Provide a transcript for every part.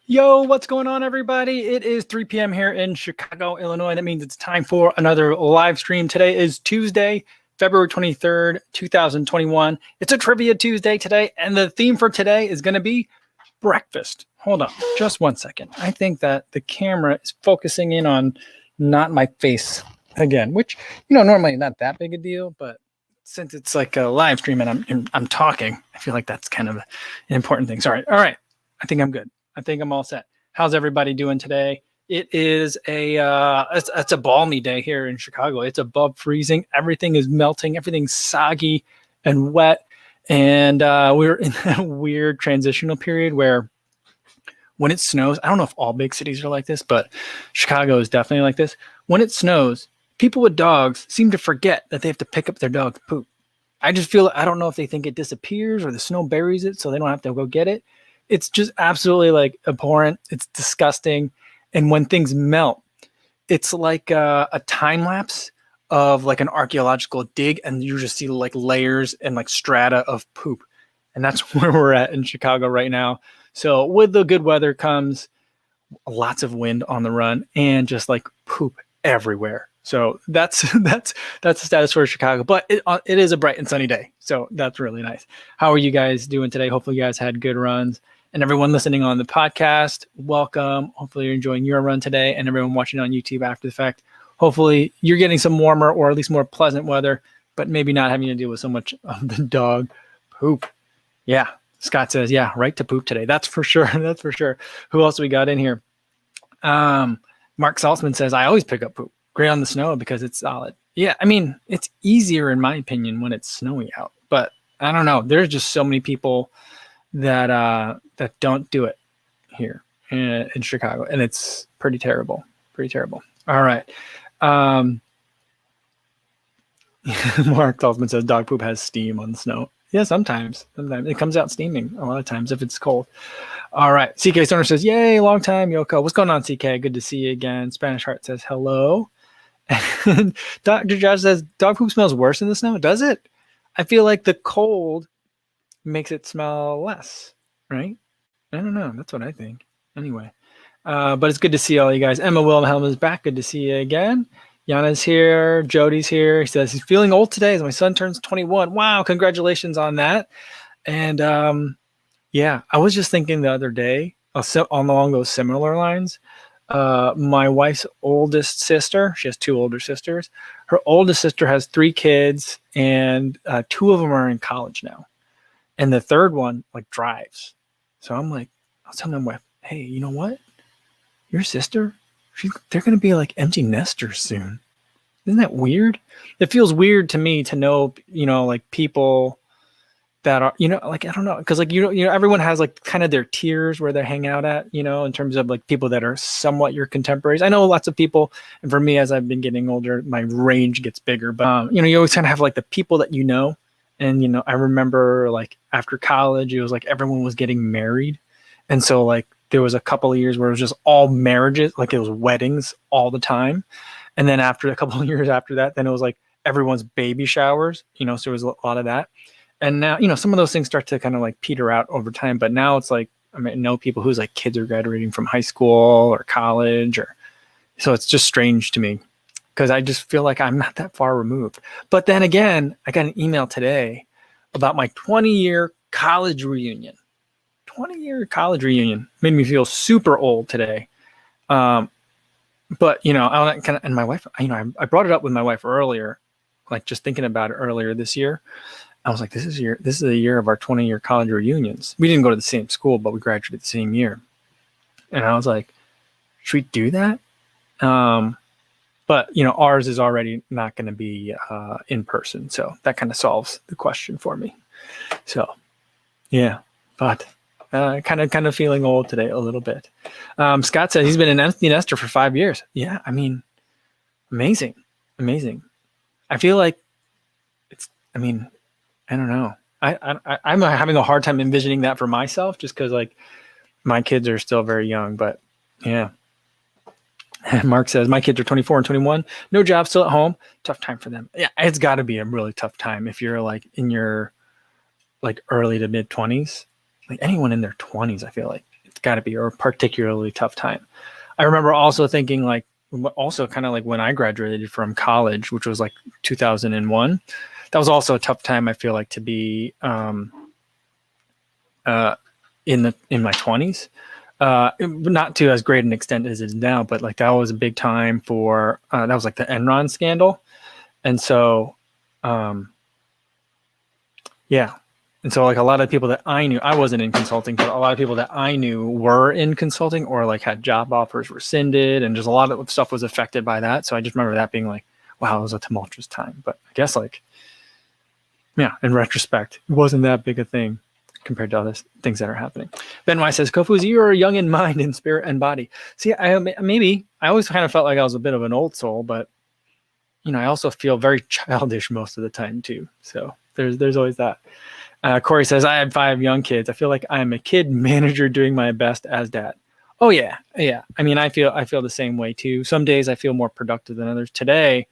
Yo, what's going on, everybody? It is 3 p.m. here in Chicago, Illinois. That means it's time for another live stream. Today is Tuesday, February 23rd, 2021. It's a Trivia Tuesday today, and the theme for today is going to be breakfast. Hold on just one second. I think that the camera is focusing in on not my face again, which, normally not that big a deal, but since it's like a live stream and I'm talking, I feel like that's kind of an important thing. Sorry. All right. I think I'm good. I think I'm all set. How's everybody doing today? It is it's a balmy day here in Chicago. It's above freezing. Everything is melting. Everything's soggy and wet. And we're in that weird transitional period where when it snows, I don't know if all big cities are like this, but Chicago is definitely like this. When it snows, people with dogs seem to forget that they have to pick up their dog's poop. I don't know if they think it disappears or the snow buries it so they don't have to go get it. It's just absolutely like abhorrent. It's disgusting. And when things melt, it's like a time lapse of like an archaeological dig, and you just see like layers and like strata of poop. And that's where we're at in Chicago right now. So with the good weather comes lots of wind on the run and just like poop everywhere. So that's the status for Chicago, but it is a bright and sunny day. So that's really nice. How are you guys doing today? Hopefully you guys had good runs. And everyone listening on the podcast, welcome. Hopefully you're enjoying your run today, and everyone watching on YouTube after the fact. Hopefully you're getting some warmer or at least more pleasant weather, but maybe not having to deal with so much of the dog poop. Yeah. Scott says, yeah, right to poop today. That's for sure. That's for sure. Who else we got in here? Mark Saltzman says, I always pick up poop. Great on the snow because it's solid. Yeah. I mean, it's easier in my opinion when it's snowy out, but I don't know. There's just so many people that don't do it here in Chicago, and it's pretty terrible. All right. Mark Dolphman says dog poop has steam on the snow. Yeah, sometimes it comes out steaming a lot of times if it's cold. All right. CK Stoner says, yay, long time, Yoko. What's going on, CK? Good to see you again. Spanish Heart says hello. And Dr. Josh says dog poop smells worse in the snow. Does it? I feel like the cold makes it smell less, right? I don't know. That's what I think. Anyway, but it's good to see all you guys. Emma Wilhelm is back. Good to see you again. Yana's here. Jody's here. He says he's feeling old today as my son turns 21. Wow, congratulations on that. And yeah, I was just thinking the other day along those similar lines. My wife's oldest sister, she has two older sisters. Her oldest sister has 3 kids, and 2 of them are in college now. And the third one like drives. So I was telling my wife, hey, you know what? Your sister, they're going to be like empty nesters soon. Isn't that weird? It feels weird to me to know, like people that are, like, I don't know. Cause like, everyone has like kind of their tiers where they hang out at, in terms of like people that are somewhat your contemporaries. I know lots of people. And for me, as I've been getting older, my range gets bigger, but you always kind of have like the people that, and, I remember like after college, it was like everyone was getting married. And so like there was a couple of years where it was just all marriages, like it was weddings all the time. And then after a couple of years after that, then it was like everyone's baby showers, so there was a lot of that. And now, some of those things start to kind of like peter out over time. But now it's like, I know people whose like kids are graduating from high school or college, so it's just strange to me. Because I just feel like I'm not that far removed. But then again, I got an email today about my 20-year college reunion. 20-year college reunion made me feel super old today. But, and my wife, I brought it up with my wife earlier, like just thinking about it earlier this year. I was like, this is the year of our 20-year college reunions. We didn't go to the same school, but we graduated the same year. And I was like, should we do that? But, ours is already not going to be in person. So that kind of solves the question for me. So, yeah, but kind of feeling old today a little bit. Scott said he's been an empty nester for 5 years. Yeah, I mean, amazing. I feel like I don't know. I'm having a hard time envisioning that for myself just because, like, my kids are still very young. But, yeah. Mark says, my kids are 24 and 21. No job, still at home. Tough time for them. Yeah, it's got to be a really tough time if you're, like, in your, like, early to mid-20s. Like, anyone in their 20s, I feel like. It's got to be a particularly tough time. I remember also thinking like, also kind of like when I graduated from college, which was like 2001, that was also a tough time. I feel like to be in my 20s, not to as great an extent as it is now, but like that was a big time for that was like the Enron scandal, and so yeah. And so like a lot of people that I knew, I wasn't in consulting, but a lot of people that I knew were in consulting or like had job offers rescinded, and just a lot of stuff was affected by that. So I just remember that being like, wow, it was a tumultuous time. But I guess like, yeah, in retrospect, it wasn't that big a thing compared to other things that are happening. Ben Y says, Kofuzi, you are young in mind, in spirit, and body. See, I always kind of felt like I was a bit of an old soul, but you know, I also feel very childish most of the time too. So there's always that. Corey says, I had 5 young kids. I feel like I'm a kid manager doing my best as dad. Oh yeah. Yeah. I mean, I feel the same way too. Some days I feel more productive than others. Today,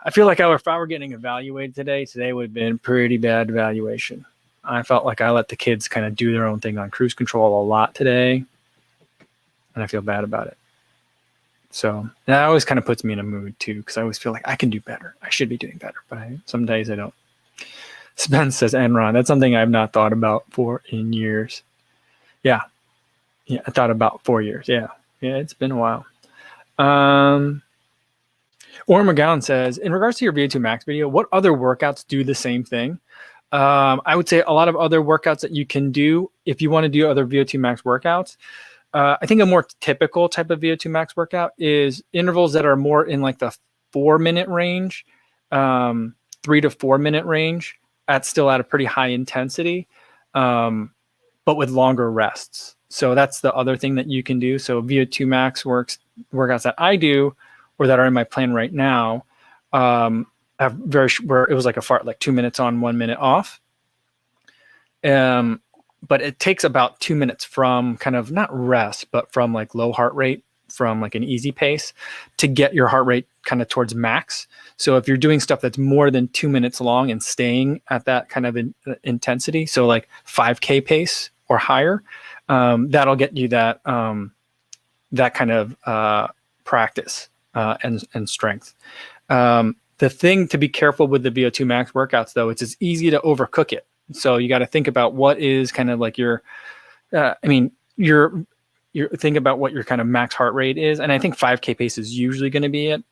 I feel like if I were getting evaluated today would have been pretty bad evaluation. I felt like I let the kids kind of do their own thing on cruise control a lot today, and I feel bad about it. So that always kind of puts me in a mood too, because I always feel like I can do better. I should be doing better, but some days I don't. Spence says, Enron, that's something I've not thought about in years. Yeah, I thought about 4 years. Yeah, it's been a while. Orrin McGowan says, in regards to your VO2 Max video, what other workouts do the same thing? I would say a lot of other workouts that you can do if you want to do other VO2 Max workouts. I think a more typical type of VO2 Max workout is intervals that are more in like the 4-minute range, 3 to 4 minute range. That's still at a pretty high intensity, but with longer rests. So that's the other thing that you can do. So VO2 Max workouts that I do, or that are in my plan right now, have where it was like a fart, like 2 minutes on, 1 minute off. But it takes about 2 minutes from kind of not rest, but from like low heart rate, from like an easy pace, to get your heart rate kind of towards max. So if you're doing stuff that's more than 2 minutes long and staying at that kind of intensity, so like 5K pace or higher, that'll get you that that kind of practice and strength. The thing to be careful with the VO2 Max workouts, though, it's easy to overcook it. So you got to think about what is kind of like your think about what your kind of max heart rate is. And I think 5K pace is usually going to be it.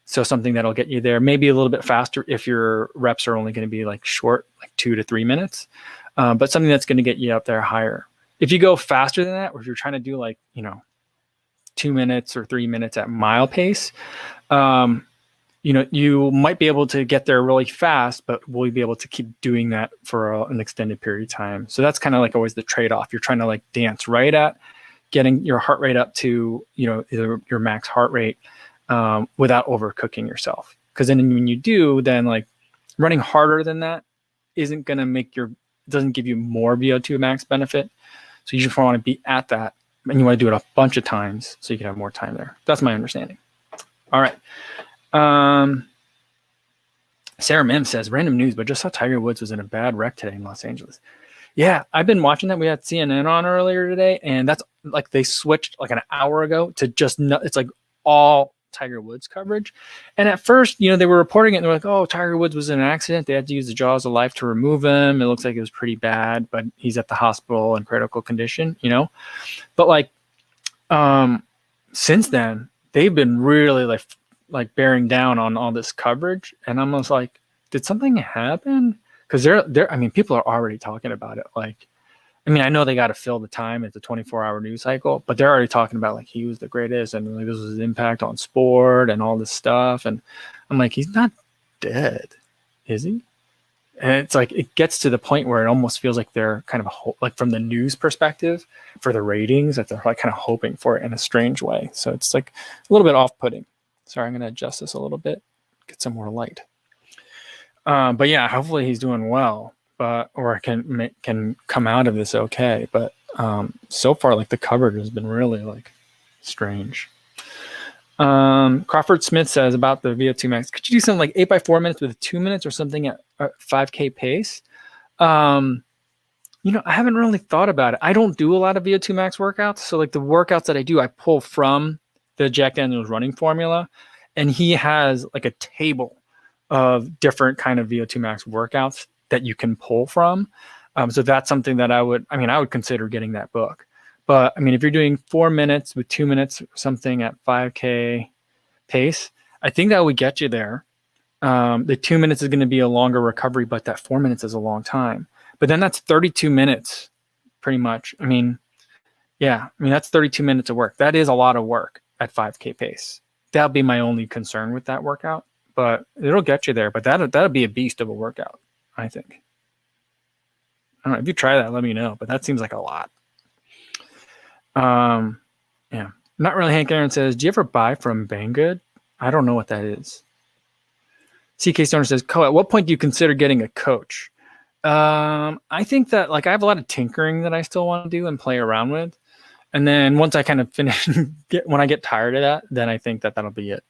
So something that'll get you there, maybe a little bit faster if your reps are only going to be like short, like 2 to 3 minutes, but something that's going to get you up there higher. If you go faster than that, or if you're trying to do like, 2 minutes or 3 minutes at mile pace, you might be able to get there really fast, but will you be able to keep doing that for an extended period of time? So that's kind of like always the trade-off. You're trying to like dance right at getting your heart rate up to, either your max heart rate, without overcooking yourself. Because then when you do, then like running harder than that doesn't give you more VO2 max benefit. So you just want to be at that, and you want to do it a bunch of times so you can have more time there. That's my understanding. All right. Sarah Mim says, random news, but just saw Tiger Woods was in a bad wreck today in Los Angeles. Yeah, I've been watching that. We had CNN on earlier today, and that's like they switched like an hour ago to it's like all Tiger Woods coverage. And at first, they were reporting it and they're like, oh, Tiger Woods was in an accident. They had to use the jaws of life to remove him. It looks like it was pretty bad, but he's at the hospital in critical condition, But like, since then, they've been really like bearing down on all this coverage. And I'm almost like, did something happen? Because people are already talking about it. Like, I know they got to fill the time. It's a 24-hour news cycle, but they're already talking about like he was the greatest and like this was his impact on sport and all this stuff. And I'm like, he's not dead, is he? And it's like it gets to the point where it almost feels like they're kind of like from the news perspective for the ratings that they're like kind of hoping for it in a strange way. So it's like a little bit off-putting. Sorry, I'm going to adjust this a little bit, get some more light. But yeah, hopefully he's doing well. Or can come out of this okay. But so far, like the coverage has been really like strange. Crawford Smith says about the VO2 Max, could you do something like 8 by 4 minutes with 2 minutes or something at 5K pace? I haven't really thought about it. I don't do a lot of VO2 max workouts. So like the workouts that I do, I pull from the Jack Daniels running formula, and he has like a table of different kind of VO2 max workouts that you can pull from. So that's something that I would consider getting that book. But I mean, if you're doing 4 minutes with 2 minutes, something at 5K pace, I think that would get you there. The 2 minutes is going to be a longer recovery, but that 4 minutes is a long time. But then that's 32 minutes pretty much. That's 32 minutes of work. That is a lot of work at 5K pace. That'll be my only concern with that workout, but it'll get you there. But that'll be a beast of a workout, I think. I don't know if you try that, let me know, but that seems like a lot. Yeah, not really. Hankaaron says, do you ever buy from Banggood? I don't know what that is. CK Stoner says, at what point do you consider getting a coach? I think that like I have a lot of tinkering that I still want to do and play around with. And then once I kind of finish, when I get tired of that, then I think that that'll be it.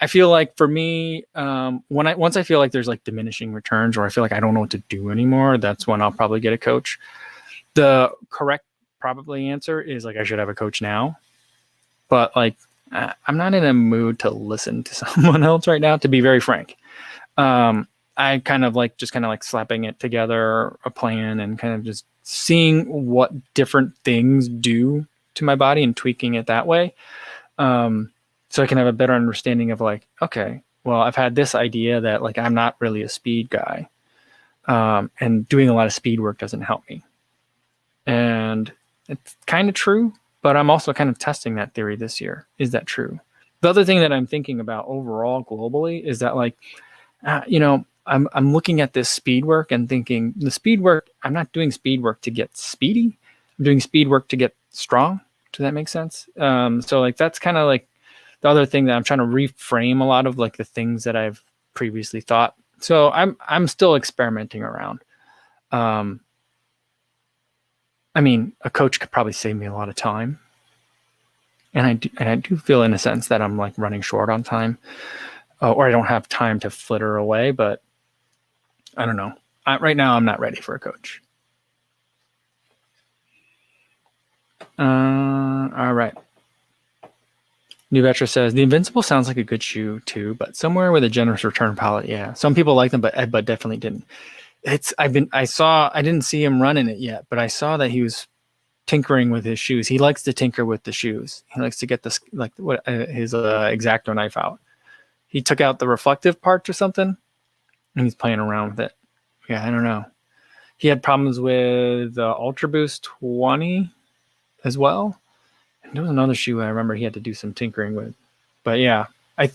I feel like for me, once I feel like there's like diminishing returns, or I feel like I don't know what to do anymore, that's when I'll probably get a coach. The correct probably answer is like I should have a coach now, but like I'm not in a mood to listen to someone else right now, to be very frank. I kind of like slapping it together, a plan, and kind of just seeing what different things do to my body and tweaking it that way. So I can have a better understanding of like, okay, well, I've had this idea that like I'm not really a speed guy, and doing a lot of speed work doesn't help me. And it's kind of true, but I'm also kind of testing that theory this year. Is that true? The other thing that I'm thinking about overall globally is that like, I'm looking at this speed work and thinking the speed work, I'm not doing speed work to get speedy. I'm doing speed work to get strong. Does that make sense? So like, that's kind of like the other thing that I'm trying to reframe a lot of like the things that I've previously thought. So I'm still experimenting around. A coach could probably save me a lot of time. And I do feel in a sense that I'm like running short on time, or I don't have time to flitter away, but I don't know. Right now, I'm not ready for a coach. All right. New Vetra says, the Invincible sounds like a good shoe too, but somewhere with a generous return policy. Yeah, some people like them, but definitely didn't. I didn't see him running it yet, but I saw that he was tinkering with his shoes. He likes to tinker with the shoes. He likes to get his X-Acto knife out. He took out the reflective parts or something, and he's playing around with it. Yeah, I don't know. He had problems with the Ultra Boost 20 as well. And there was another shoe I remember he had to do some tinkering with. But yeah, a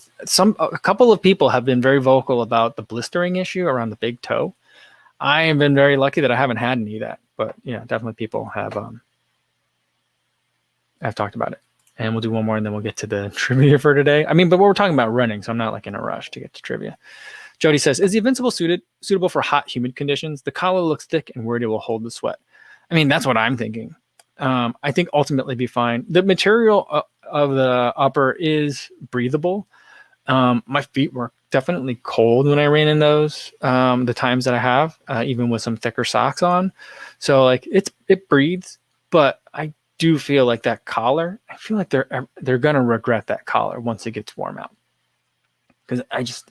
couple of people have been very vocal about the blistering issue around the big toe. I have been very lucky that I haven't had any of that. But yeah, definitely people have talked about it. And we'll do one more and then we'll get to the trivia for today. But we're talking about running, so I'm not like in a rush to get to trivia. Jody says, is the Invincible suitable for hot, humid conditions? The collar looks thick and worried it will hold the sweat. That's what I'm thinking. I think ultimately be fine. The material of the upper is breathable. My feet were definitely cold when I ran in those, the times that I have, even with some thicker socks on. So like it breathes, but I do feel like that collar, I feel like they're going to regret that collar once it gets warm out. Because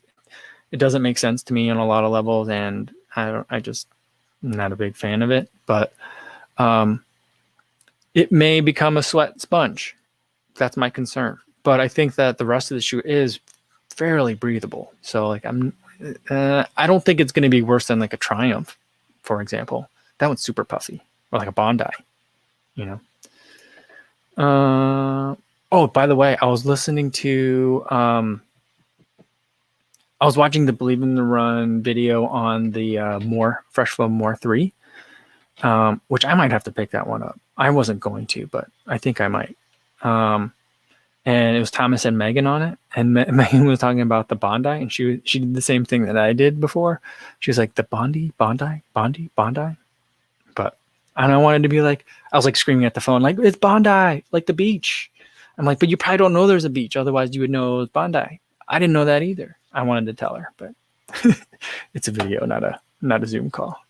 it doesn't make sense to me on a lot of levels, and I'm not a big fan of it. But it may become a sweat sponge. That's my concern. But I think that the rest of the shoe is fairly breathable. So like I don't think it's going to be worse than like a Triumph, for example. That one's super puffy, or like a Bondi, by the way, I was listening to I was watching the Believe in the Run video on the Fresh Flow More 3, which I might have to pick that one up. I wasn't going to, but I think I might. And it was Thomas and Megan on it. And Megan was talking about the Bondi, and she did the same thing that I did before. She was like, the Bondi. But I wanted to be like, I was like screaming at the phone, like, it's Bondi, like the beach. I'm like, but you probably don't know there's a beach. Otherwise you would know it was Bondi. I didn't know that either. I wanted to tell her, but it's a video, not a Zoom call.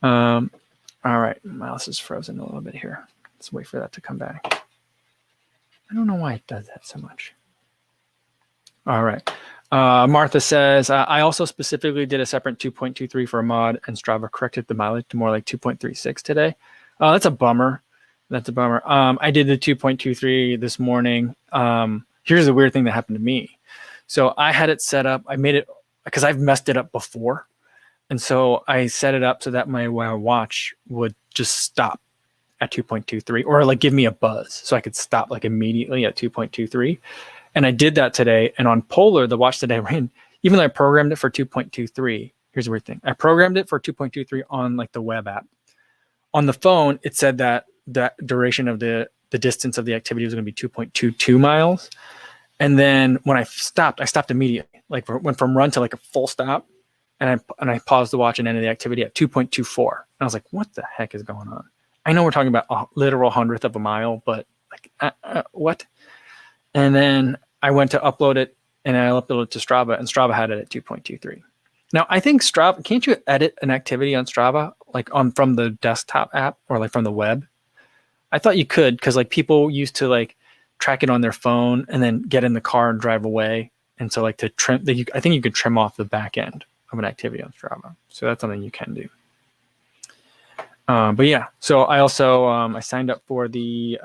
All All right, mouse is frozen a little bit here. Let's wait for that to come back. I don't know why it does that so much. All right. Martha says, I also specifically did a separate 2.23 for a mod, and Strava corrected the mileage to more like 2.36 today. That's a bummer. That's a bummer. I did the 2.23 this morning. Here's the weird thing that happened to me. So I had it set up. I made it because I've messed it up before. And so I set it up so that my watch would just stop at 2.23 or like give me a buzz so I could stop like immediately at 2.23. And I did that today. And on Polar, the watch that I ran, even though I programmed it for 2.23, here's the weird thing. I programmed it for 2.23 on like the web app. On the phone, it said that the duration of the distance of the activity was going to be 2.22 miles. And then when I stopped immediately, like went from run to like a full stop. And I paused the watch and ended the activity at 2.24. And I was like, what the heck is going on? I know we're talking about a literal hundredth of a mile, but like, what? And then I went to upload it and I uploaded it to Strava, and Strava had it at 2.23. Now, I think Strava, can't you edit an activity on Strava, like from the desktop app or like from the web? I thought you could, because like people used to like track it on their phone and then get in the car and drive away. And so like to trim, I think you could trim off the back end of an activity on Strava. So that's something you can do. But yeah, so I also, I signed up for the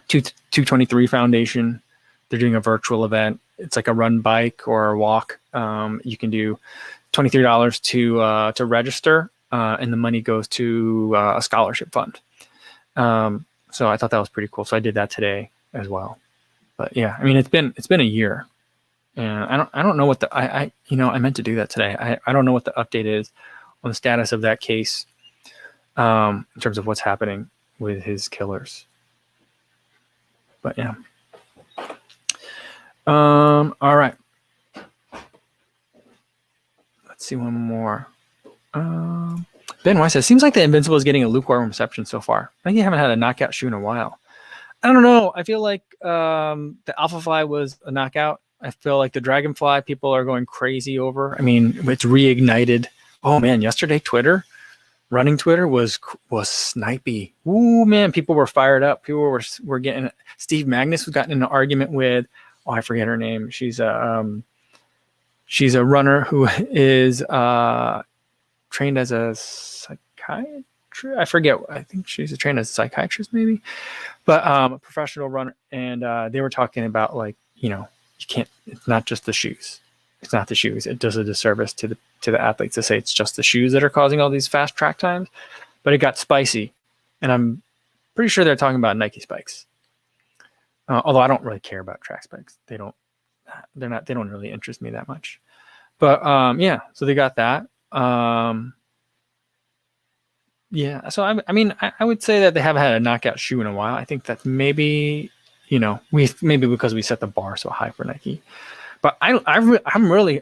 223 Foundation. They're doing a virtual event. It's like a run, bike, or a walk. You can do $23 to register, and the money goes to a scholarship fund. So I thought that was pretty cool. So I did that today as well. But yeah, I mean, it's been a year. And I don't know what I meant to do that today. I don't know what the update is on the status of that case in terms of what's happening with his killers. But yeah. All right. Let's see one more. Ben Weiss says, seems like the Invincible is getting a lukewarm reception so far. I think you haven't had a knockout shoe in a while. I don't know. I feel like the Alpha Fly was a knockout. I feel like the Dragonfly people are going crazy over. I mean, it's reignited. Oh man, yesterday running Twitter was snipey. Ooh man, people were fired up. People were getting. Steve Magnus was gotten in an argument with. Oh, I forget her name. She's a runner who is trained as a psychiatrist. I forget. I think she's trained as a psychiatrist, maybe, but a professional runner. And they were talking about like, you can't. It's not just the shoes. It's not the shoes. It does a disservice to the athletes to say it's just the shoes that are causing all these fast track times. But it got spicy, and I'm pretty sure they're talking about Nike spikes. Although I don't really care about track spikes. They don't really interest me that much. But yeah, so they got that. Yeah, so I mean, I would say that they haven't had a knockout shoe in a while. I think that maybe, maybe because we set the bar so high for Nike. But I'm really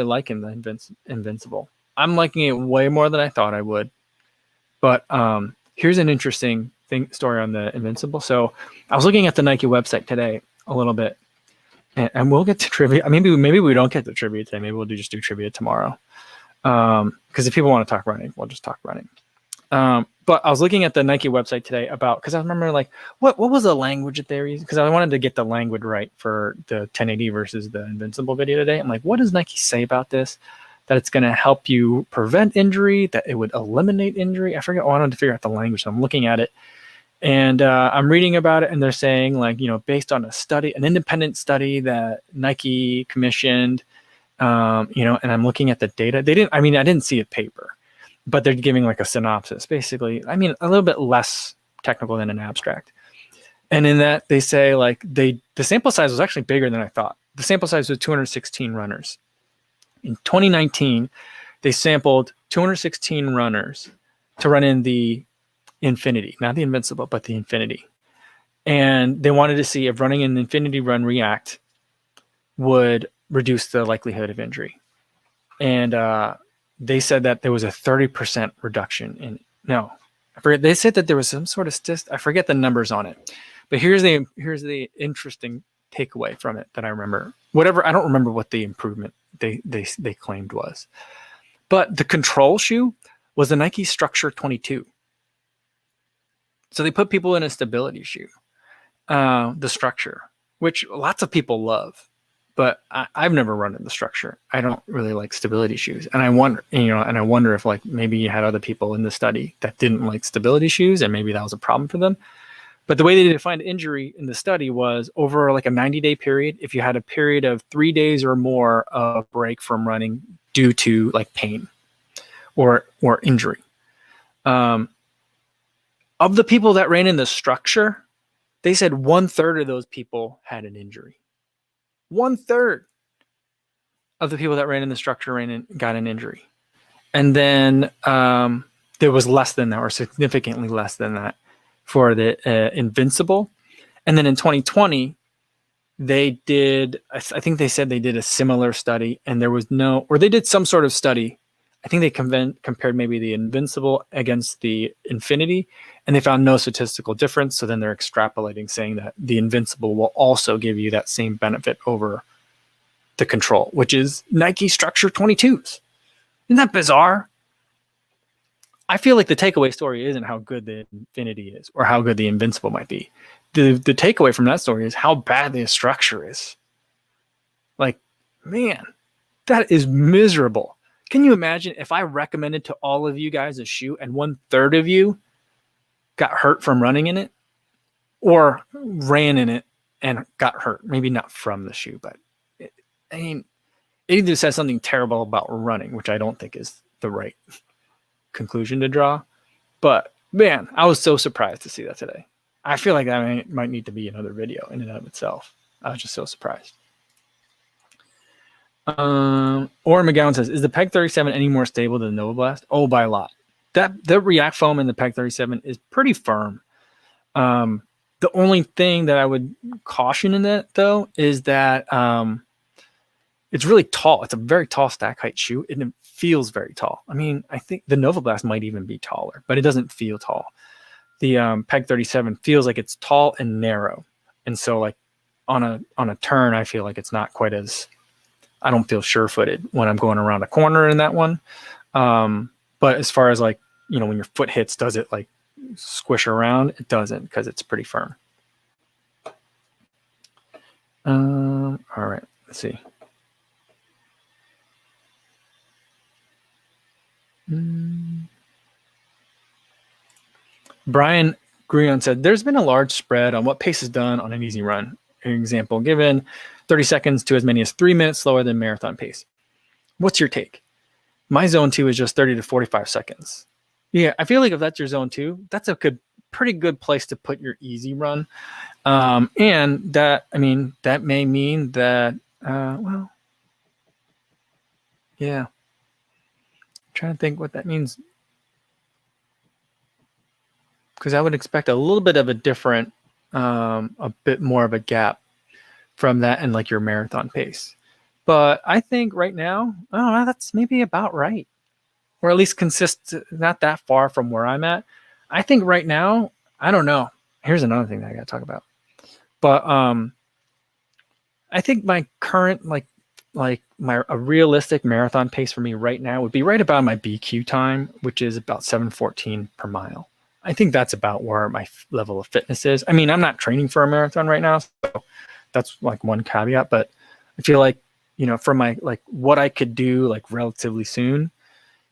liking the Invincible. I'm liking it way more than I thought I would. But here's an interesting story on the Invincible. So I was looking at the Nike website today a little bit, and we'll get to trivia. Maybe we don't get to trivia today. Maybe we'll just do trivia tomorrow. Because if people want to talk running, we'll just talk running. But I was looking at the Nike website today because I remember like what was the language that they were using? Because I wanted to get the language right for the 1080 versus the Invincible video today. I'm like, what does Nike say about this? That it's going to help you prevent injury, that it would eliminate injury. I forget. I wanted to figure out the language. So I'm looking at it, and I'm reading about it, and they're saying like, based on an independent study that Nike commissioned, and I'm looking at the data. I didn't see a paper, but they're giving like a synopsis, basically. I mean, a little bit less technical than an abstract. And in that they say like the sample size was actually bigger than I thought. The sample size was 216 runners. In 2019, they sampled 216 runners to run in the Infinity, not the Invincible, but the Infinity. And they wanted to see if running an Infinity Run React would reduce the likelihood of injury. And they said that there was a 30% reduction I forget. They said that there was some sort of I forget the numbers on it. But here's the interesting takeaway from it that I remember. I don't remember what the improvement they claimed was. But the control shoe was the Nike Structure 22. So they put people in a stability shoe, the Structure, which lots of people love, but I've never run in the Structure. I don't really like stability shoes, and I wonder if like maybe you had other people in the study that didn't like stability shoes, and maybe that was a problem for them. But the way they defined injury in the study was over like a 90-day period. If you had a period of 3 days or more of break from running due to like pain or injury. Of the people that ran in the Structure, they said 1/3 of those people had an injury. 1/3 of the people that ran in the Structure got an injury. And then there was less than that, or significantly less than that, for the Invincible. And then in 2020, they did, I think they said they did a similar study, and there was no, or they did some sort of study. I think they compared maybe the Invincible against the Infinity, and they found no statistical difference. So then they're extrapolating, saying that the Invincible will also give you that same benefit over the control, which is Nike Structure 22s. Isn't that bizarre? I feel like the takeaway story isn't how good the Infinity is or how good the Invincible might be. The takeaway from that story is how bad the Structure is. Like, man, that is miserable. Can you imagine if I recommended to all of you guys a shoe and 1/3 of you got hurt from running in it, or ran in it and got hurt? Maybe not from the shoe, but it either says something terrible about running, which I don't think is the right conclusion to draw. But man, I was so surprised to see that today. I feel like that might need to be another video in and of itself. I was just so surprised. Or McGowan says, is the Peg 37 any more stable than the Nova Blast? Oh, by a lot. The React foam in the Peg 37 is pretty firm. The only thing that I would caution in that, though, is that it's really tall. It's a very tall stack height shoe, and it feels very tall. I mean, I think the Nova Blast might even be taller, but it doesn't feel tall. The Peg 37 feels like it's tall and narrow, and so like on a turn, I feel like it's not quite as, I don't feel sure-footed when I'm going around a corner in that one. But as far as like, when your foot hits, does it like squish around? It doesn't, because it's pretty firm. All right, let's see. Brian Grion said, there's been a large spread on what pace is done on an easy run. An example given, 30 seconds to as many as 3 minutes slower than marathon pace. What's your take? My zone 2 is just 30 to 45 seconds. Yeah, I feel like if that's your zone 2, that's a pretty good place to put your easy run. And that may mean that, yeah. I'm trying to think what that means. Because I would expect a little bit of a different, a bit more of a gap from that and like your marathon pace. But I think right now, I don't know, that's maybe about right. Or at least not that far from where I'm at. I think right now, I don't know. Here's another thing that I got to talk about. But I think my current, a realistic marathon pace for me right now would be right about my BQ time, which is about 7:14 per mile. I think that's about where my level of fitness is. I mean, I'm not training for a marathon right now, so that's like one caveat, but I feel like, for my, like what I could do like relatively soon,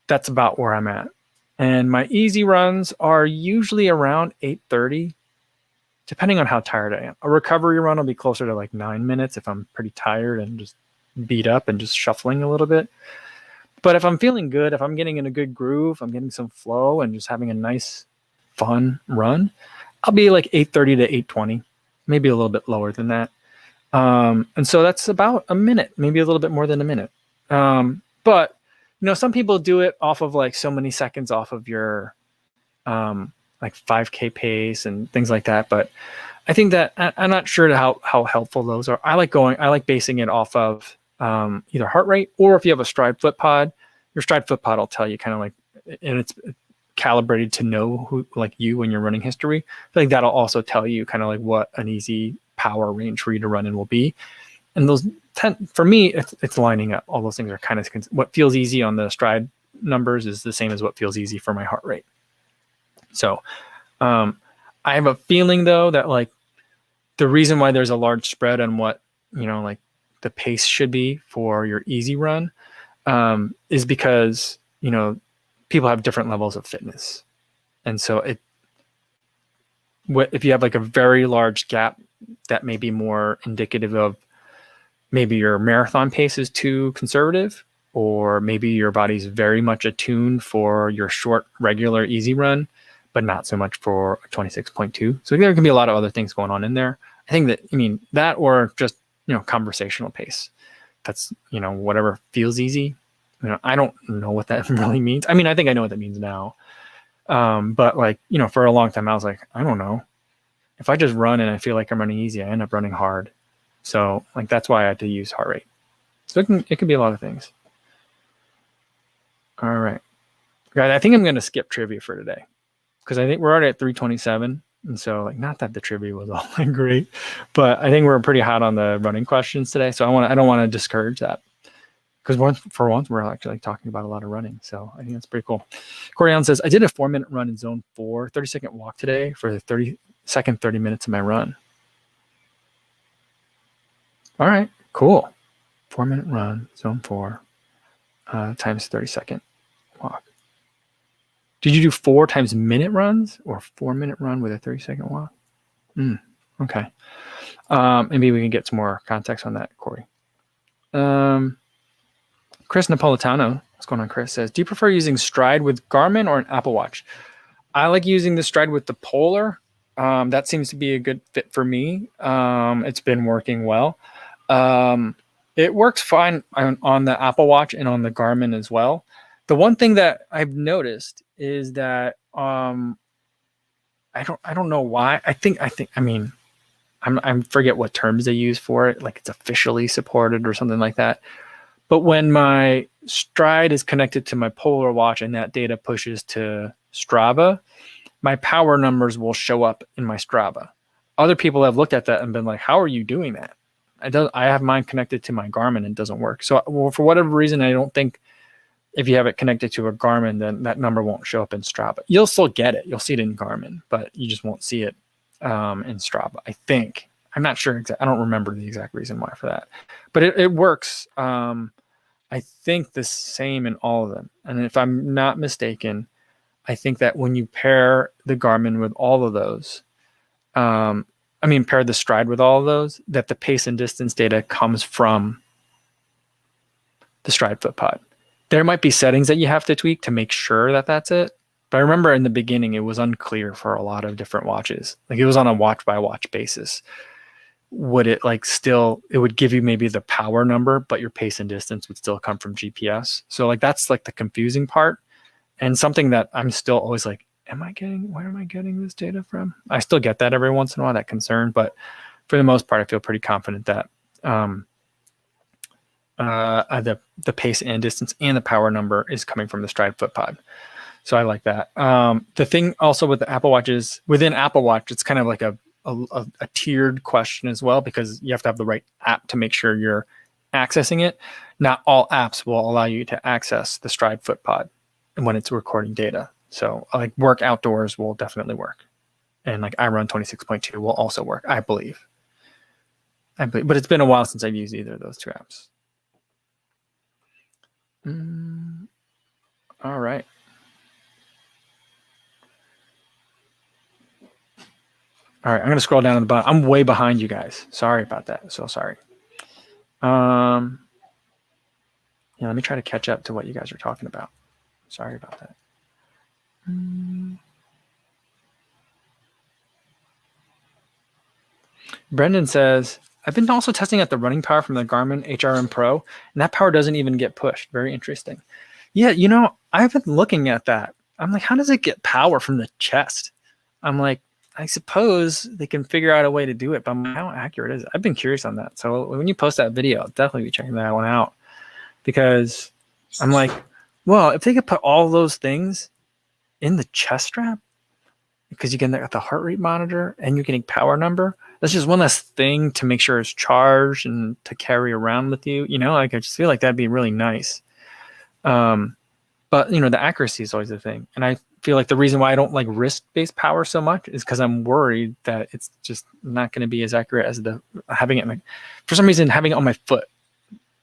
that's about where I'm at. And my easy runs are usually around 8:30, depending on how tired I am. A recovery run will be closer to like 9 minutes if I'm pretty tired and just beat up and just shuffling a little bit. But if I'm feeling good, if I'm getting in a good groove, I'm getting some flow and just having a nice, fun run, I'll be like 8:30 to 8:20, maybe a little bit lower than that. And so that's about a minute, maybe a little bit more than a minute. But some people do it off of like so many seconds off of your like 5K pace and things like that. But I think that I'm not sure how helpful those are. I like basing it off of either heart rate, or if you have a Stride foot pod, your Stride foot pod will tell you kind of like, and it's calibrated to know who, like you and your running history. I feel like that'll also tell you kind of like what an easy power range for you to run in will be. And those for me, it's lining up. All those things are kind of what feels easy on the Stride numbers is the same as what feels easy for my heart rate. So I have a feeling though that like the reason why there's a large spread on what, like the pace should be for your easy run is because, people have different levels of fitness. And so if you have like a very large gap, that may be more indicative of maybe your marathon pace is too conservative, or maybe your body's very much attuned for your short, regular, easy run, but not so much for a 26.2. So there can be a lot of other things going on in there. I think that or just, conversational pace. That's, whatever feels easy. I don't know what that really means. I mean, I think I know what that means now. But like, for a long time, I was like, I don't know. If I just run and I feel like I'm running easy, I end up running hard. So like, that's why I had to use heart rate. So it can be a lot of things. All right, guys, I think I'm going to skip trivia for today because I think we're already at 327. And so like, not that the trivia was all that great, but I think we're pretty hot on the running questions today. So I don't want to discourage that. Because for once, we're actually talking about a lot of running. So I think that's pretty cool. Corian says, I did a 4-minute run in zone 4, 30-second walk today for the 30 minutes of my run. All right, cool. 4-minute run, zone 4, times 30-second walk. Did you do 4 times minute runs or 4-minute run with a 30-second walk? Okay. Maybe we can get some more context on that, Corey. Chris Napolitano, what's going on, Chris, says, do you prefer using Stride with Garmin or an Apple Watch? I like using the Stride with the Polar. That seems to be a good fit for me. It's been working well. It works fine on the Apple Watch and on the Garmin as well. The one thing that I've noticed is that I don't know why. I forget what terms they use for it, like it's officially supported or something like that. But when my Stride is connected to my Polar Watch and that data pushes to Strava, my power numbers will show up in my Strava. Other people have looked at that and been like, how are you doing that? I have mine connected to my Garmin and it doesn't work. So for whatever reason, I don't think if you have it connected to a Garmin, then that number won't show up in Strava. You'll still get it. You'll see it in Garmin, but you just won't see it in Strava, I think. I'm not sure. I don't remember the exact reason why for that. But it works, I think, the same in all of them. And if I'm not mistaken, I think that when you pair the Garmin with all of those, pair the Stride with all of those, that the pace and distance data comes from the Stride FootPod. There might be settings that you have to tweak to make sure that that's it. But I remember in the beginning, it was unclear for a lot of different watches. Like it was on a watch by watch basis. Would it it would give you maybe the power number, but your pace and distance would still come from GPS. So like, that's like the confusing part. And something that I'm still always like, where am I getting this data from? I still get that every once in a while, that concern, but for the most part, I feel pretty confident that the pace and distance and the power number is coming from the Stride FootPod. So I like that. The thing also with the Apple Watch is within Apple Watch, it's kind of like a tiered question as well, because you have to have the right app to make sure you're accessing it. Not all apps will allow you to access the Stride FootPod when it's recording data. So like work outdoors will definitely work. And like iRun 26.2 will also work, I believe. But it's been a while since I've used either of those two apps. All right. All right, I'm going to scroll down to the bottom. I'm way behind you guys. Sorry about that. So sorry. Let me try to catch up to what you guys are talking about. Sorry about that. Brendan says, I've been also testing out the running power from the Garmin HRM Pro, and that power doesn't even get pushed. Very interesting. Yeah, I've been looking at that. I'm like, how does it get power from the chest? I'm like, I suppose they can figure out a way to do it, but how accurate is it? I've been curious on that. So when you post that video, I'll definitely be checking that one out, because I'm like, well, if they could put all those things in the chest strap, because you get the heart rate monitor and you're getting power number, that's just one less thing to make sure it's charged and to carry around with you. I just feel like that'd be really nice. But But the accuracy is always the thing. And I feel like the reason why I don't like wrist-based power so much is because I'm worried that it's just not going to be as accurate as having it. For some reason, having it on my foot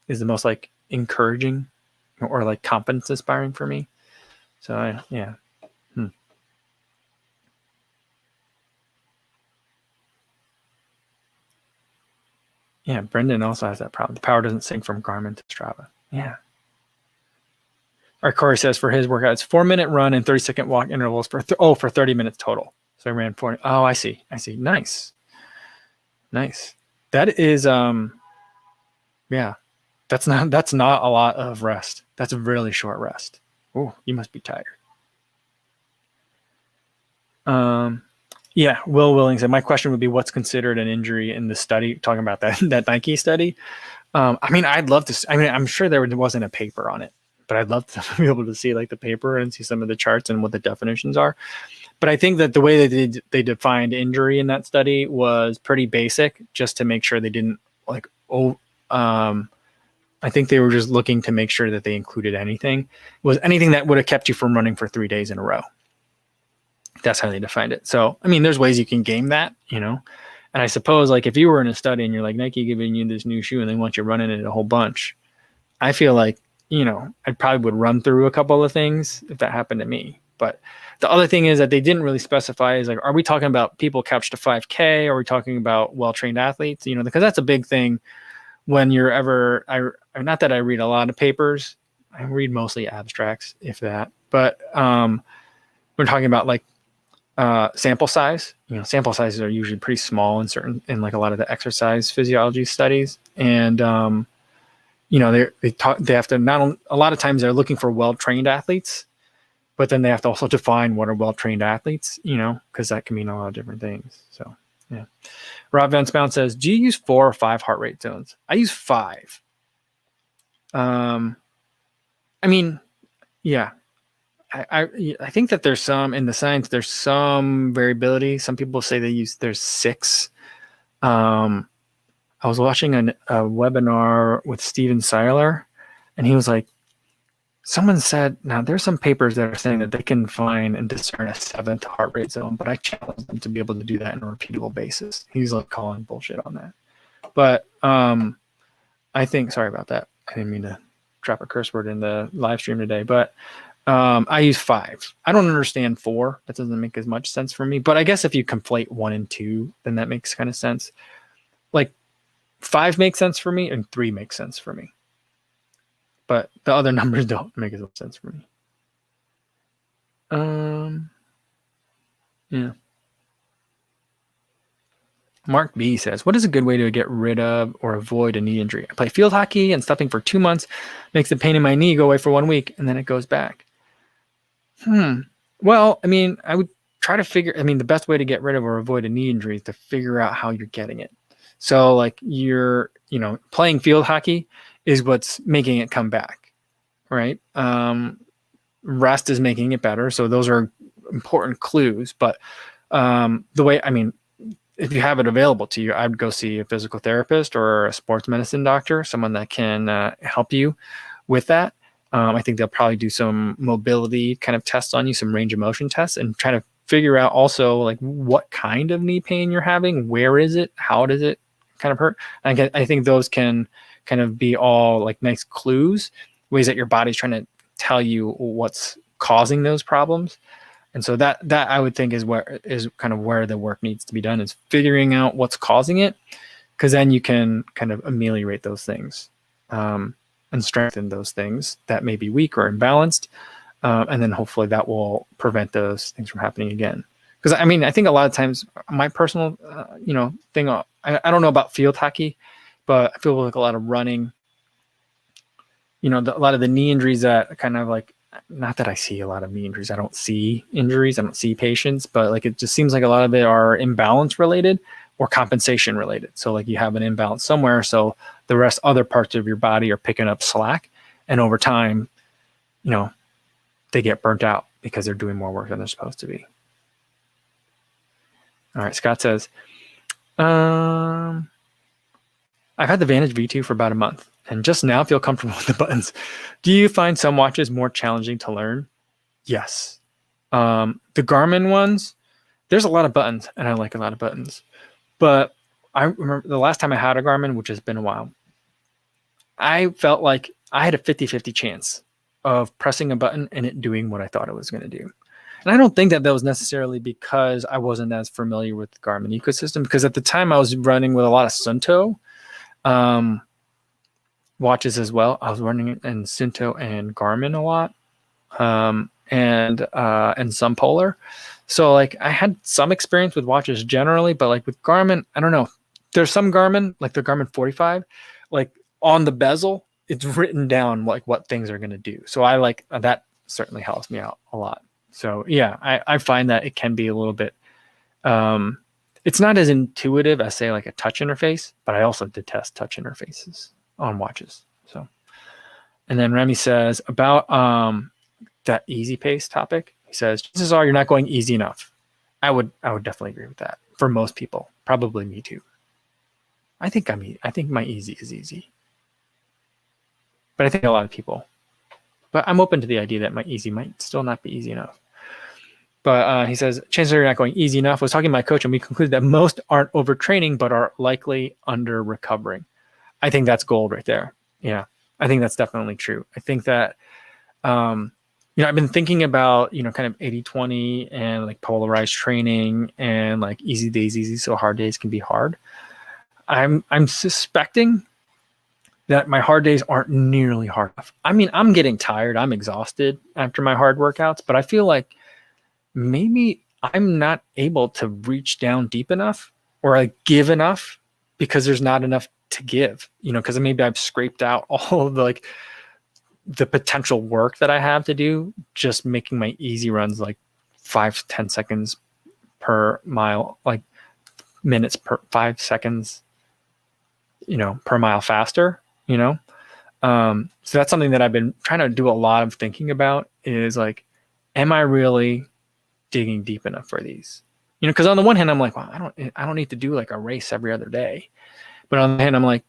is the most like encouraging or like confidence inspiring for me. So yeah. Yeah, Brendan also has that problem. The power doesn't sync from Garmin to Strava. Yeah. Our Corey says for his workout, it's 4-minute run and 30-second walk intervals for 30 minutes total. So I ran 40. Oh, I see. Nice. That is, yeah, that's not a lot of rest. That's a really short rest. Oh, you must be tired. Yeah, Will Willing said, my question would be what's considered an injury in the study, talking about that Nike study. I'd love to, I'm sure there wasn't a paper on it, but I'd love to be able to see like the paper and see some of the charts and what the definitions are. But I think that the way that they defined injury in that study was pretty basic, just to make sure they didn't like, I think they were just looking to make sure that they included anything that would have kept you from running for 3 days in a row. That's how they defined it. So, there's ways you can game that, and I suppose like if you were in a study and you're like Nike giving you this new shoe and they want you running it a whole bunch, I feel like, I probably would run through a couple of things if that happened to me. But the other thing is that they didn't really specify is like, are we talking about people couch to 5K? Or are we talking about well-trained athletes? Because that's a big thing when you're ever, not that I read a lot of papers, I read mostly abstracts, if that, but we're talking about like sample size. Sample sizes are usually pretty small in like a lot of the exercise physiology studies. And, they have to a lot of times they're looking for well-trained athletes, but then they have to also define what are well-trained athletes, because that can mean a lot of different things. So, yeah. Rob Van Spound says, do you use 4 or 5 heart rate zones? I use 5. Yeah. I think that there's some in the science, there's some variability. Some people say there's 6. I was watching a webinar with Steven Seiler, and he was like, someone said, now there's some papers that are saying that they can find and discern a 7th heart rate zone, but I challenge them to be able to do that on a repeatable basis. He's like calling bullshit on that. But I think, sorry about that. I didn't mean to drop a curse word in the live stream today, but I use 5. I don't understand 4. That doesn't make as much sense for me. But I guess if you conflate 1 and 2, then that makes kind of sense. Like 5 makes sense for me and 3 makes sense for me. But the other numbers don't make as much sense for me. Yeah. Mark B says, what is a good way to get rid of or avoid a knee injury? I play field hockey and stuffing for 2 months, makes the pain in my knee go away for 1 week, and then it goes back. Well, I would try to figure, the best way to get rid of or avoid a knee injury is to figure out how you're getting it. So like you're, playing field hockey is what's making it come back, right? Rest is making it better. So those are important clues. But the way, if you have it available to you, I'd go see a physical therapist or a sports medicine doctor, someone that can help you with that. I think they'll probably do some mobility kind of tests on you, some range of motion tests, and try to figure out also like what kind of knee pain you're having, where is it, how does it kind of hurt. I think those can kind of be all like nice clues, ways that your body's trying to tell you what's causing those problems. And so that I would think is kind of where the work needs to be done, is figuring out what's causing it, because then you can kind of ameliorate those things and strengthen those things that may be weak or imbalanced. And then hopefully that will prevent those things from happening again. Because I think a lot of times my personal, thing, I don't know about field hockey, but I feel like a lot of running, a lot of the knee injuries that kind of like, not that I see a lot of knee injuries. I don't see injuries. I don't see patients, but like, it just seems like a lot of it are imbalance related or compensation related. So like you have an imbalance somewhere. So the other parts of your body are picking up slack. And over time, they get burnt out because they're doing more work than they're supposed to be. All right. Scott says, I've had the Vantage V2 for about a month And just now feel comfortable with the buttons. Do you find some watches more challenging to learn? Yes. The Garmin ones, there's a lot of buttons, and I like a lot of buttons. But I remember the last time I had a Garmin, which has been a while, I felt like I had a 50-50 chance of pressing a button and it doing what I thought it was going to do. And I don't think that was necessarily because I wasn't as familiar with the Garmin ecosystem, because at the time I was running with a lot of Suunto watches as well. I was running in Suunto and Garmin a lot, and some Polar. So like I had some experience with watches generally, but like with Garmin, I don't know. There's some Garmin, like the Garmin 45, like on the bezel, it's written down like what things are going to do. So I like that, certainly helps me out a lot. So yeah, I find that it can be a little bit, it's not as intuitive as say like a touch interface, but I also detest touch interfaces on watches. So, and then Remy says about that easy pace topic. He says, chances are you're not going easy enough. I would definitely agree with that for most people. Probably me too. I think my easy is easy. But I think a lot of people. But I'm open to the idea that my easy might still not be easy enough. But he says, chances are you're not going easy enough. I was talking to my coach and we concluded that most aren't overtraining, but are likely under recovering. I think that's gold right there. Yeah, I think that's definitely true. I think that, I've been thinking about, kind of 80-20 and like polarized training and like easy days easy, so hard days can be hard. I'm suspecting that my hard days aren't nearly hard enough. I mean, I'm getting tired. I'm exhausted after my hard workouts, but I feel like maybe I'm not able to reach down deep enough or like give enough because there's not enough to give, because maybe I've scraped out all of the potential work that I have to do, just making my easy runs like 5-10 seconds per mile, like minutes per 5 seconds, per mile faster, so that's something that I've been trying to do a lot of thinking about is like, am I really digging deep enough for these? Because on the one hand, I'm like, well, I don't need to do like a race every other day. But on the other hand, I'm like,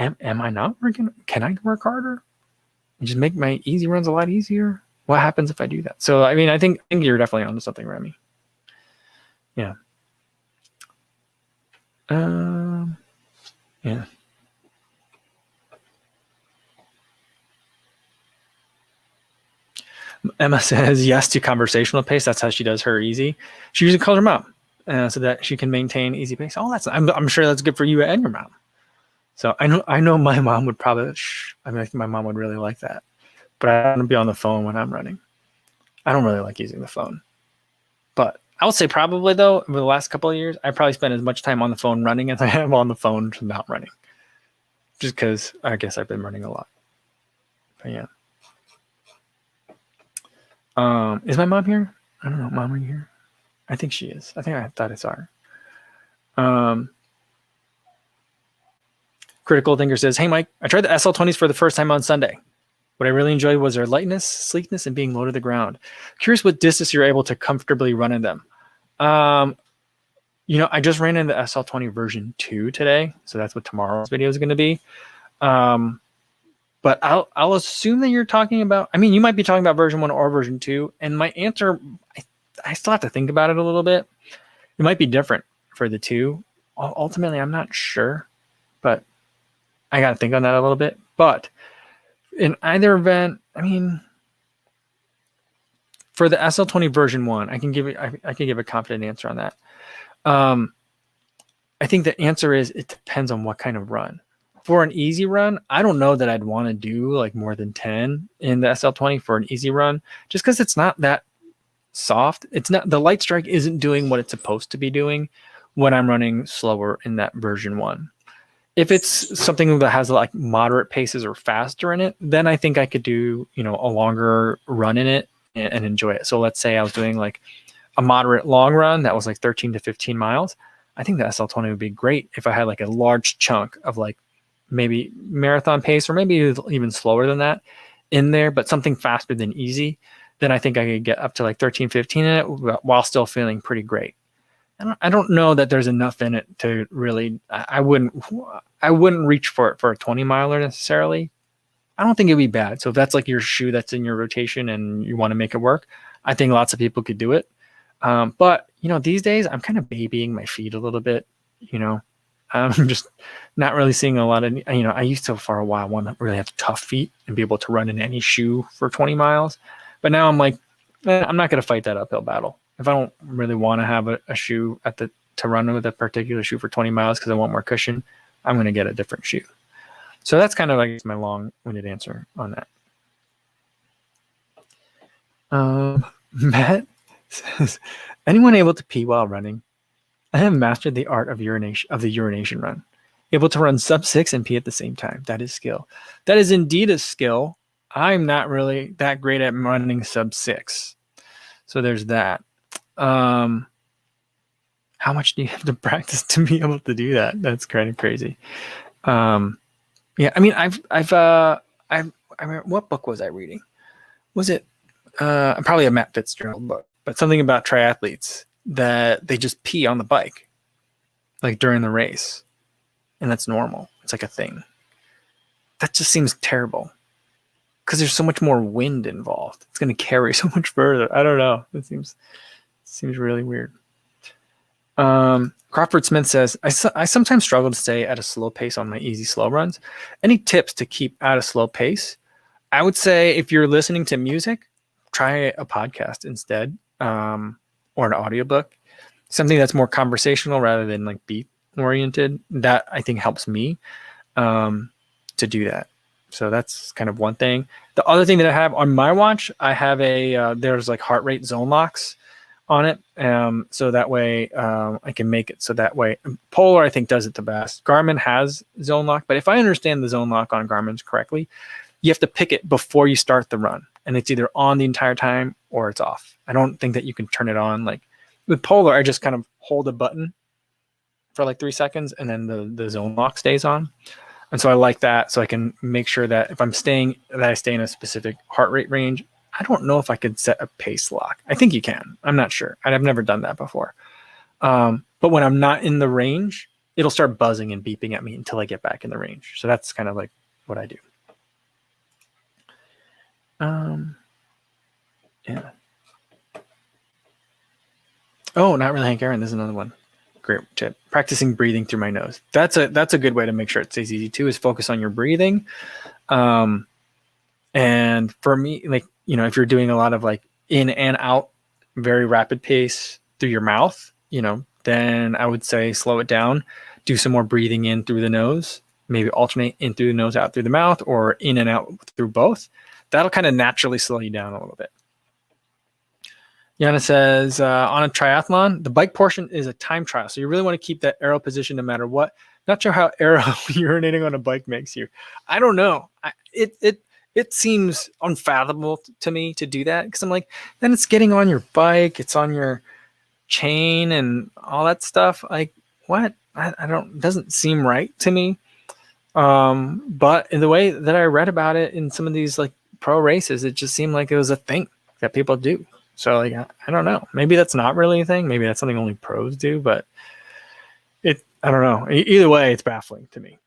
am I not working? Can I work harder and just make my easy runs a lot easier? What happens if I do that? So, I mean, I think you're definitely onto something, Remy. Yeah. Yeah. Emma says yes to conversational pace. That's how she does her easy. She usually calls her mom so that she can maintain easy pace. Oh, I'm sure that's good for you and your mom. So I know my mom would probably. I think my mom would really like that. But I don't want to be on the phone when I'm running. I don't really like using the phone. But I would say probably though, over the last couple of years, I probably spend as much time on the phone running as I have on the phone not running. Just because I guess I've been running a lot. But yeah. Is my mom here? I don't know. Mom, are you here? I think she is. I thought I saw her. Critical Thinker says, hey, Mike, I tried the SL20s for the first time on Sunday. What I really enjoyed was their lightness, sleekness, and being low to the ground. Curious what distance you're able to comfortably run in them. I just ran in the SL20 version 2 today. So that's what tomorrow's video is going to be. But I'll assume that you're talking about, you might be talking about version 1 or version 2. And my answer, I still have to think about it a little bit. It might be different for the two. Ultimately, I'm not sure, but I got to think on that a little bit. But in either event, for the SL20 version 1, I can give a confident answer on that. I think the answer is it depends on what kind of run. For an easy run, I don't know that I'd want to do like more than 10 in the SL20 for an easy run, just because it's not that soft. It's not, the light strike isn't doing what it's supposed to be doing when I'm running slower in that version 1. If it's something that has like moderate paces or faster in it, then I think I could do, a longer run in it and enjoy it. So let's say I was doing like a moderate long run that was like 13 to 15 miles. I think the SL20 would be great if I had like a large chunk of like maybe marathon pace or maybe even slower than that in there, but something faster than easy. Then I think I could get up to like 13, 15 in it while still feeling pretty great. I don't know that there's enough in it to really, I wouldn't reach for it for a 20 miler necessarily. I don't think it'd be bad. So if that's like your shoe that's in your rotation and you want to make it work, I think lots of people could do it. But these days I'm kind of babying my feet a little bit, I'm just not really seeing a lot of, I used to for a while want to really have tough feet and be able to run in any shoe for 20 miles. But now I'm like, I'm not going to fight that uphill battle. If I don't really want to have a shoe to run with a particular shoe for 20 miles because I want more cushion, I'm going to get a different shoe. So that's kind of like my long-winded answer on that. Matt says, anyone able to pee while running? I have mastered the art of the urination run. Able to run sub 6 and pee at the same time. That is skill. That is indeed a skill. I'm not really that great at running sub 6. So there's that. How much do you have to practice to be able to do that? That's kind of crazy. Yeah, I mean, what book was I reading? Was it probably a Matt Fitzgerald book, but something about triathletes that they just pee on the bike, like during the race, and that's normal. It's like a thing. That just seems terrible because there's so much more wind involved. It's going to carry so much further. I don't know. It seems really weird. Crawford Smith says, I sometimes struggle to stay at a slow pace on my easy slow runs. Any tips to keep at a slow pace? I would say if you're listening to music, try a podcast instead, or an audiobook, something that's more conversational rather than like beat oriented. That I think helps me to do that. So that's kind of one thing. The other thing that I have on my watch, I have there's like heart rate zone locks on it. So that way I can make it so that way. Polar, I think, does it the best. Garmin has zone lock, but if I understand the zone lock on Garmin's correctly, you have to pick it before you start the run. And it's either on the entire time or it's off. I don't think that you can turn it on. Like with Polar, I just kind of hold a button for like 3 seconds and then the zone lock stays on. And so I like that. So I can make sure that if I stay in a specific heart rate range. I don't know if I could set a pace lock. I think you can. I'm not sure. I've never done that before. But when I'm not in the range, it'll start buzzing and beeping at me until I get back in the range. So that's kind of like what I do. Yeah. Oh, not really hankaaron. This is another one. Great tip. Practicing breathing through my nose. That's a good way to make sure it stays easy too, is focus on your breathing. And for me, like, if you're doing a lot of like in and out, very rapid pace through your mouth, then I would say slow it down, do some more breathing in through the nose, maybe alternate in through the nose, out through the mouth, or in and out through both. That'll kind of naturally slow you down a little bit. Yana says, on a triathlon, the bike portion is a time trial. So you really want to keep that aero position no matter what. Not sure how aero urinating on a bike makes you. I don't know. It seems unfathomable to me to do that, because I'm like, then it's getting on your bike, it's on your chain and all that stuff. Like, what? I don't, it doesn't seem right to me. But in the way that I read about it in some of these like pro races, it just seemed like it was a thing that people do. So like, I don't know. Maybe that's not really a thing. Maybe that's something only pros do, but I don't know. Either way, it's baffling to me.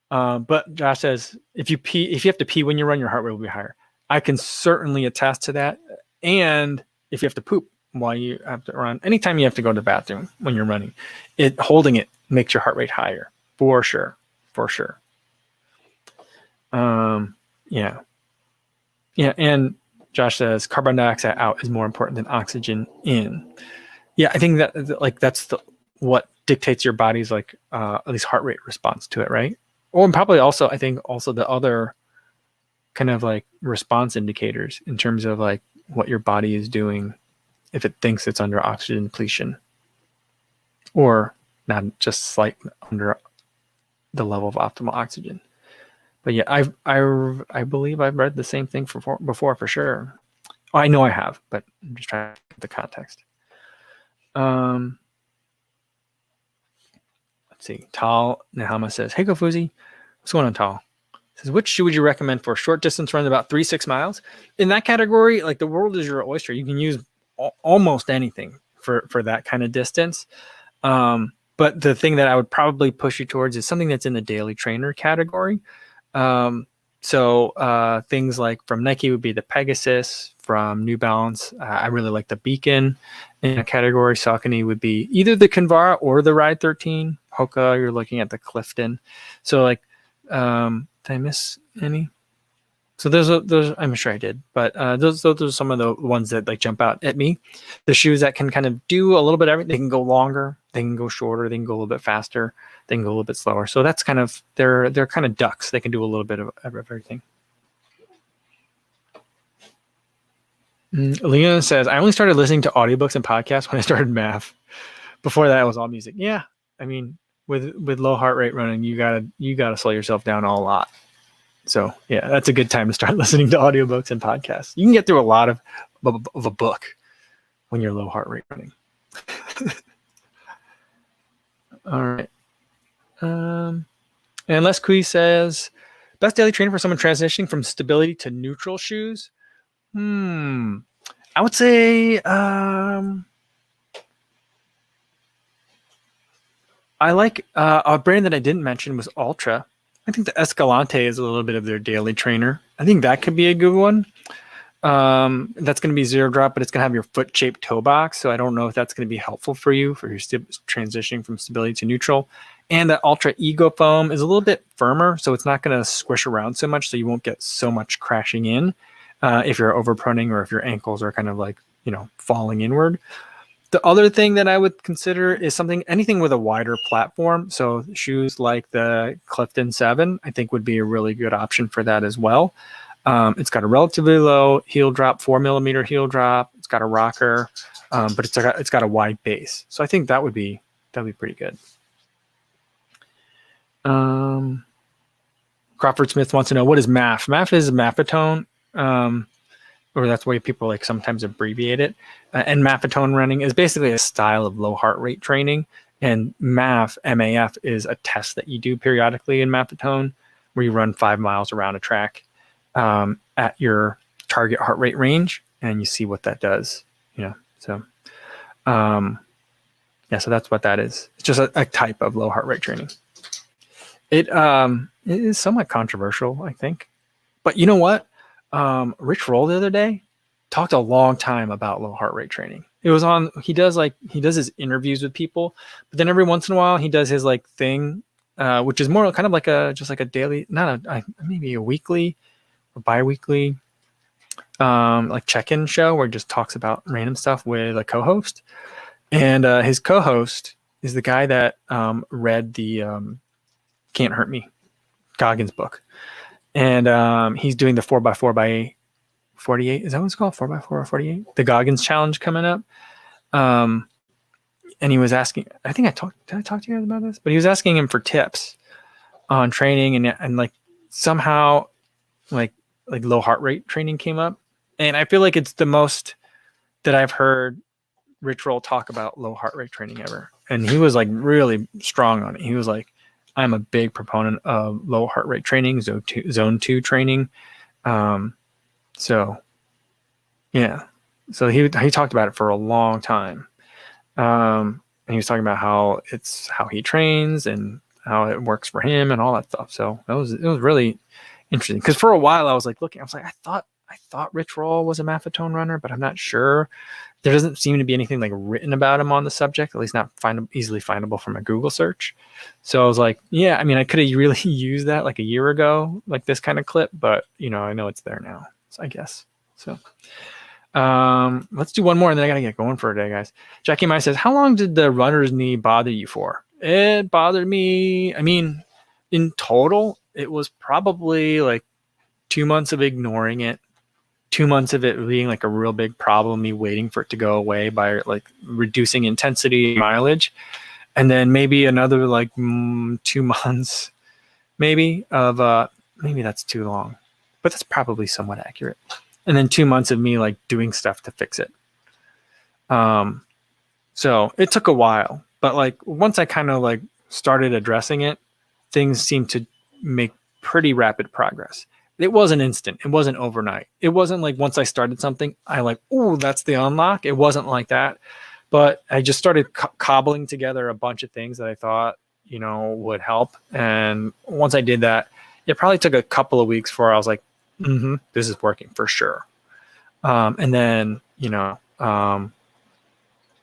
But Josh says, if you have to pee when you run, your heart rate will be higher. I can certainly attest to that. And if you have to poop while you have to run, anytime you have to go to the bathroom when you're running, holding it makes your heart rate higher, for sure. Yeah. And Josh says carbon dioxide out is more important than oxygen in. Yeah, I think that like that's what dictates your body's like at least heart rate response to it, right? Or probably also, I think also the other kind of like response indicators in terms of like what your body is doing if it thinks it's under oxygen depletion, or not just slight under the level of optimal oxygen. But yeah, I believe I've read the same thing before for sure. I know I have, but I'm just trying to get the context. Let's see. Tal Nehama says, "Hey, Kofuzi, what's going on, Tal?" Says, which shoe would you recommend for short distance runs about 3-6 miles? In that category, like the world is your oyster. You can use almost anything for that kind of distance. But the thing that I would probably push you towards is something that's in the daily trainer category. So things like from Nike would be the Pegasus. From New Balance, I really like the Beacon in a category. Saucony would be either the Kinvara or the Ride 13. Hoka, you're looking at the Clifton. So like, did I miss any? So those, I'm sure I did, but those are some of the ones that like jump out at me. The shoes that can kind of do a little bit of everything. They can go longer, they can go shorter, they can go a little bit faster, they can go a little bit slower. So that's kind of they're kind of ducks. They can do a little bit of everything. Leona says, I only started listening to audiobooks and podcasts when I started math. Before that, it was all music. Yeah, I mean, with low heart rate running, you gotta slow yourself down a lot. So yeah, that's a good time to start listening to audiobooks and podcasts. You can get through a lot of a book when you're low heart rate running. All right. And Les Kui says, best daily training for someone transitioning from stability to neutral shoes. I would say I like a brand that I didn't mention was Ultra. I think the Escalante is a little bit of their daily trainer. I think that could be a good one. That's going to be zero drop, but it's going to have your foot shaped toe box. So I don't know if that's going to be helpful for you for your transitioning from stability to neutral. And the Ultra Ego Foam is a little bit firmer, so it's not going to squish around so much, so you won't get so much crashing in if you're overproning or if your ankles are kind of like, falling inward. The other thing that I would consider is anything with a wider platform. So shoes like the Clifton 7, I think would be a really good option for that as well. It's got a relatively low heel drop, 4mm heel drop. It's got a rocker, but it's got a wide base. So I think that'd be pretty good. Crawford Smith wants to know, what is MAF? MAF is maffetone. Or that's the way people like sometimes abbreviate it. And maffetone running is basically a style of low heart rate training. And MAF is a test that you do periodically in maffetone, where you run 5 miles around a track at your target heart rate range, and you see what that does. So that's what that is. It's just a type of low heart rate training. It is somewhat controversial, I think, but you know what? Rich Roll the other day talked a long time about low heart rate training. It was on, he does his interviews with people, but then every once in a while he does his like thing, which is more kind of like just like a daily, maybe a weekly or bi-weekly, like check-in show where he just talks about random stuff with a co-host. And his co-host is the guy that read the Can't Hurt Me, Goggins book. And he's doing the 4x4x48. Is that what it's called? 4x4 or 48? The Goggins challenge coming up. And he was asking, I think did I talk to you guys about this? But he was asking him for tips on training, and like somehow like low heart rate training came up. And I feel like it's the most that I've heard Rich Roll talk about low heart rate training ever. And he was like really strong on it. He was like, I'm a big proponent of low heart rate training, zone 2 training. So he talked about it for a long time. And he was talking about how he trains and how it works for him and all that stuff. So it was really interesting, because for a while I was like looking, I was like, I thought Rich Roll was a maffetone runner, but I'm not sure. There doesn't seem to be anything like written about him on the subject, at least not easily findable from a Google search. So I was like, yeah, I mean, I could have really used that like a year ago, like this kind of clip, but I know it's there now, so I guess. So let's do one more and then I gotta get going for a day, guys. Jackie Mai says, how long did the runner's knee bother you for? It bothered me, I mean, in total, it was probably like 2 months of ignoring it. 2 months of it being like a real big problem, me waiting for it to go away by like reducing intensity, mileage, and then maybe another like 2 months maybe of maybe that's too long, but that's probably somewhat accurate. And then 2 months of me like doing stuff to fix it. So it took a while, but like once I kind of like started addressing it, things seemed to make pretty rapid progress. it wasn't instant. It wasn't overnight. It wasn't like once I started something, I like, oh, that's the unlock. It wasn't like that. But I just started cobbling together a bunch of things that I thought, would help. And once I did that, it probably took a couple of weeks before I was like, this is working for sure. And then,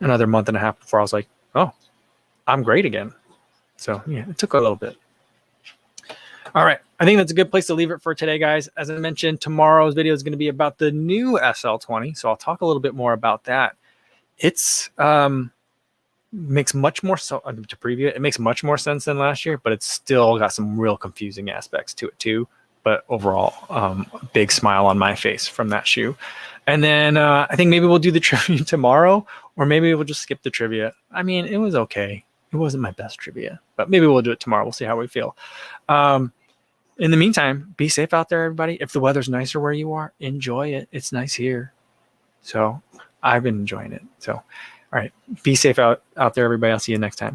another month and a half before I was like, oh, I'm great again. So yeah, it took a little bit. All right. I think that's a good place to leave it for today, guys. As I mentioned, tomorrow's video is going to be about the new SL20. So I'll talk a little bit more about that. It's makes much more to preview it. It makes much more sense than last year, but it's still got some real confusing aspects to it too. But overall, big smile on my face from that shoe. And then I think maybe we'll do the trivia tomorrow, or maybe we'll just skip the trivia. I mean, it was okay. It wasn't my best trivia, but maybe we'll do it tomorrow. We'll see how we feel. In the meantime, be safe out there, everybody. If the weather's nicer where you are, enjoy it. It's nice here. So I've been enjoying it. So, all right. Be safe out there, everybody. I'll see you next time.